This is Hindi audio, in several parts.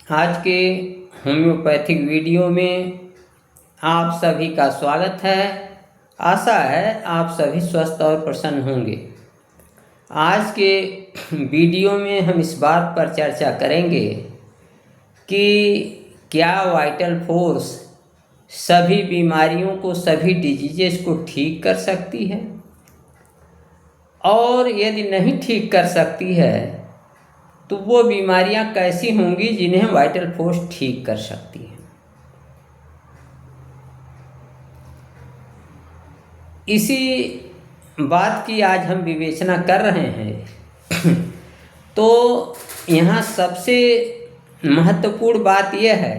आज के होम्योपैथिक वीडियो में आप सभी का स्वागत है। आशा है आप सभी स्वस्थ और प्रसन्न होंगे। आज के वीडियो में हम इस बात पर चर्चा करेंगे कि क्या वाइटल फोर्स सभी बीमारियों को, सभी डिजीजेस को ठीक कर सकती है, और यदि नहीं ठीक कर सकती है तो वो बीमारियां कैसी होंगी जिन्हें वाइटल फोर्स ठीक कर सकती है। इसी बात की आज हम विवेचना कर रहे हैं। तो यहाँ सबसे महत्वपूर्ण बात यह है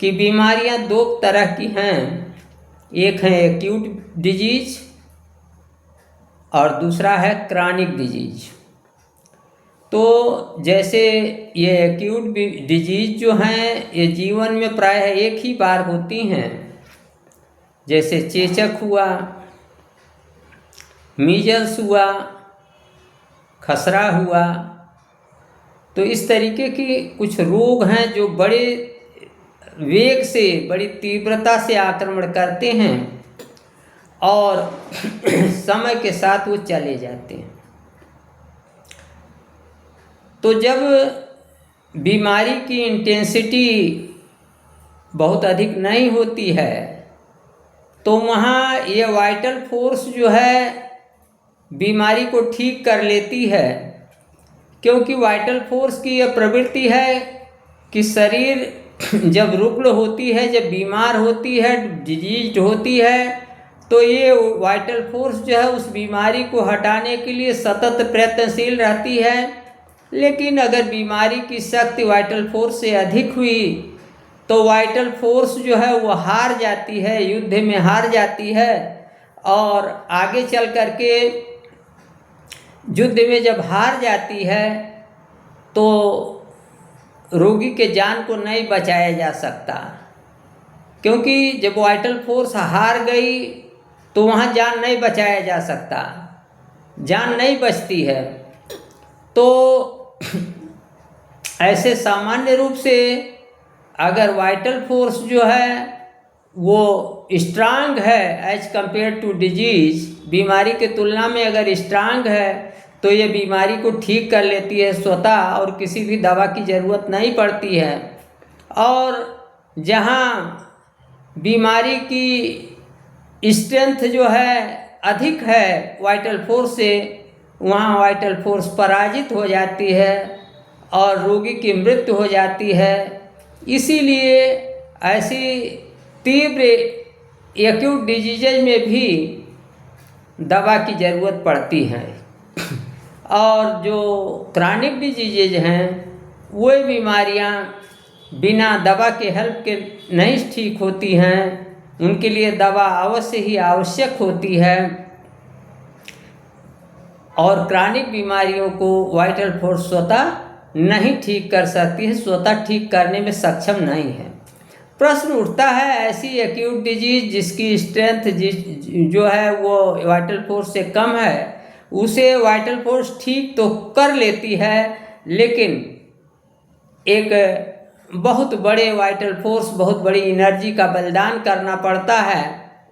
कि बीमारियां दो तरह की हैं। एक है एक्यूट डिजीज और दूसरा है क्रॉनिक डिजीज। तो जैसे ये एक्यूट डिजीज जो हैं ये जीवन में प्रायः एक ही बार होती हैं, जैसे चेचक हुआ, मीजल्स हुआ, खसरा हुआ। तो इस तरीके के कुछ रोग हैं जो बड़े वेग से, बड़ी तीव्रता से आक्रमण करते हैं और समय के साथ वो चले जाते हैं। तो जब बीमारी की इंटेंसिटी बहुत अधिक नहीं होती है तो वहाँ ये वाइटल फोर्स जो है बीमारी को ठीक कर लेती है, क्योंकि वाइटल फोर्स की यह प्रवृत्ति है कि शरीर जब रुग्ण होती है, जब बीमार होती है, डिजीज होती है, तो ये वाइटल फोर्स जो है उस बीमारी को हटाने के लिए सतत प्रयत्नशील रहती है। लेकिन अगर बीमारी की शक्ति वाइटल फोर्स से अधिक हुई तो वाइटल फोर्स जो है वो हार जाती है, युद्ध में हार जाती है, और आगे चल करके युद्ध में जब हार जाती है तो रोगी के जान को नहीं बचाया जा सकता, क्योंकि जब वाइटल फोर्स हार गई तो वहाँ जान नहीं बचाया जा सकता, जान नहीं बचती है। तो ऐसे सामान्य रूप से अगर वाइटल फोर्स जो है वो स्ट्रांग है एज कंपेयर टू डिजीज, बीमारी के तुलना में अगर स्ट्रांग है तो ये बीमारी को ठीक कर लेती है स्वतः, और किसी भी दवा की ज़रूरत नहीं पड़ती है। और जहाँ बीमारी की स्ट्रेंथ जो है अधिक है वाइटल फोर्स से, वहाँ वाइटल फोर्स पराजित हो जाती है और रोगी की मृत्यु हो जाती है। इसीलिए ऐसी तीव्र एक्यूट डिजीजेज में भी दवा की ज़रूरत पड़ती है। और जो क्रॉनिक डिजीजेज हैं वो बीमारियां बिना दवा के हेल्प के नहीं ठीक होती हैं, उनके लिए दवा अवश्य ही आवश्यक होती है। और क्रॉनिक बीमारियों को वाइटल फोर्स स्वतः नहीं ठीक कर सकती है, स्वतः ठीक करने में सक्षम नहीं है। प्रश्न उठता है, ऐसी एक्यूट डिजीज जिसकी स्ट्रेंथ जो है वो वाइटल फोर्स से कम है, उसे वाइटल फोर्स ठीक तो कर लेती है, लेकिन एक बहुत बड़े वाइटल फोर्स, बहुत बड़ी एनर्जी का बलिदान करना पड़ता है।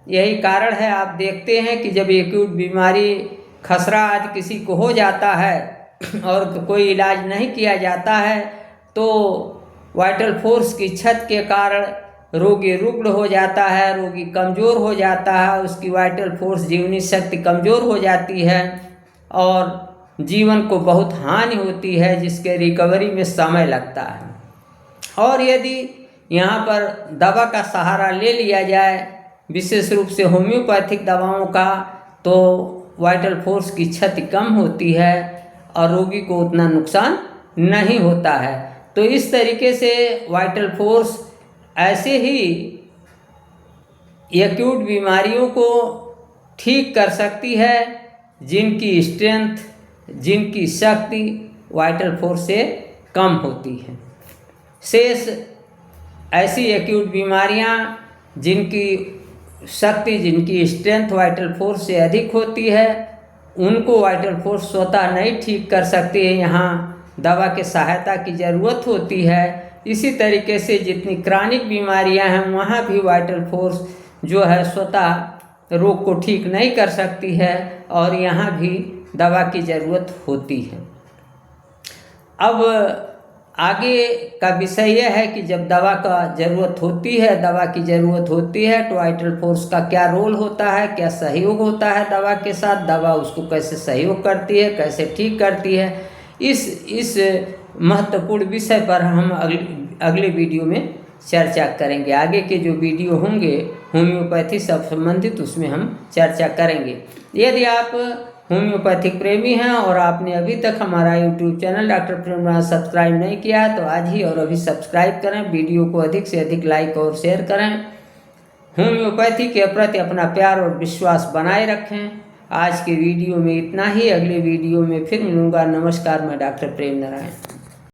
यही कारण है आप देखते हैं कि जब एक्यूट बीमारी, खसरा आदि किसी को हो जाता है और कोई इलाज नहीं किया जाता है तो वाइटल फोर्स की क्षति के कारण रोगी रुग्ण हो जाता है, रोगी कमज़ोर हो जाता है, उसकी वाइटल फोर्स, जीवनी शक्ति कमज़ोर हो जाती है और जीवन को बहुत हानि होती है, जिसके रिकवरी में समय लगता है। और यदि यहाँ पर दवा का सहारा ले लिया जाए, विशेष रूप से होम्योपैथिक दवाओं का, तो वाइटल फोर्स की क्षति कम होती है और रोगी को उतना नुकसान नहीं होता है। तो इस तरीके से वाइटल फोर्स ऐसे ही एक्यूट बीमारियों को ठीक कर सकती है जिनकी स्ट्रेंथ, जिनकी शक्ति वाइटल फोर्स से कम होती है। शेष ऐसी एक्यूट बीमारियां जिनकी शक्ति, जिनकी स्ट्रेंथ वाइटल फोर्स से अधिक होती है, उनको वाइटल फोर्स स्वतः नहीं ठीक कर सकती है, यहाँ दवा के सहायता की ज़रूरत होती है। इसी तरीके से जितनी क्रॉनिक बीमारियां हैं वहाँ भी वाइटल फोर्स जो है स्वतः रोग को ठीक नहीं कर सकती है और यहाँ भी दवा की ज़रूरत होती है। अब आगे का विषय यह है कि जब दवा का ज़रूरत होती है तो वाइटल फोर्स का क्या रोल होता है, क्या सहयोग होता है दवा के साथ, दवा उसको कैसे सहयोग करती है, कैसे ठीक करती है। इस महत्वपूर्ण विषय पर हम अगले वीडियो में चर्चा करेंगे। आगे के जो वीडियो होंगे होम्योपैथी से संबंधित उसमें हम चर्चा करेंगे। यदि आप होम्योपैथिक प्रेमी हैं और आपने अभी तक हमारा यूट्यूब चैनल डॉक्टर प्रेम सब्सक्राइब नहीं किया है तो आज ही और अभी सब्सक्राइब करें, वीडियो को अधिक से अधिक लाइक और शेयर करें। होम्योपैथी के प्रति अपना प्यार और विश्वास बनाए रखें। आज के वीडियो में इतना ही, अगले वीडियो में फिर मिलूंगा। नमस्कार, मैं डॉक्टर प्रेम नारायण।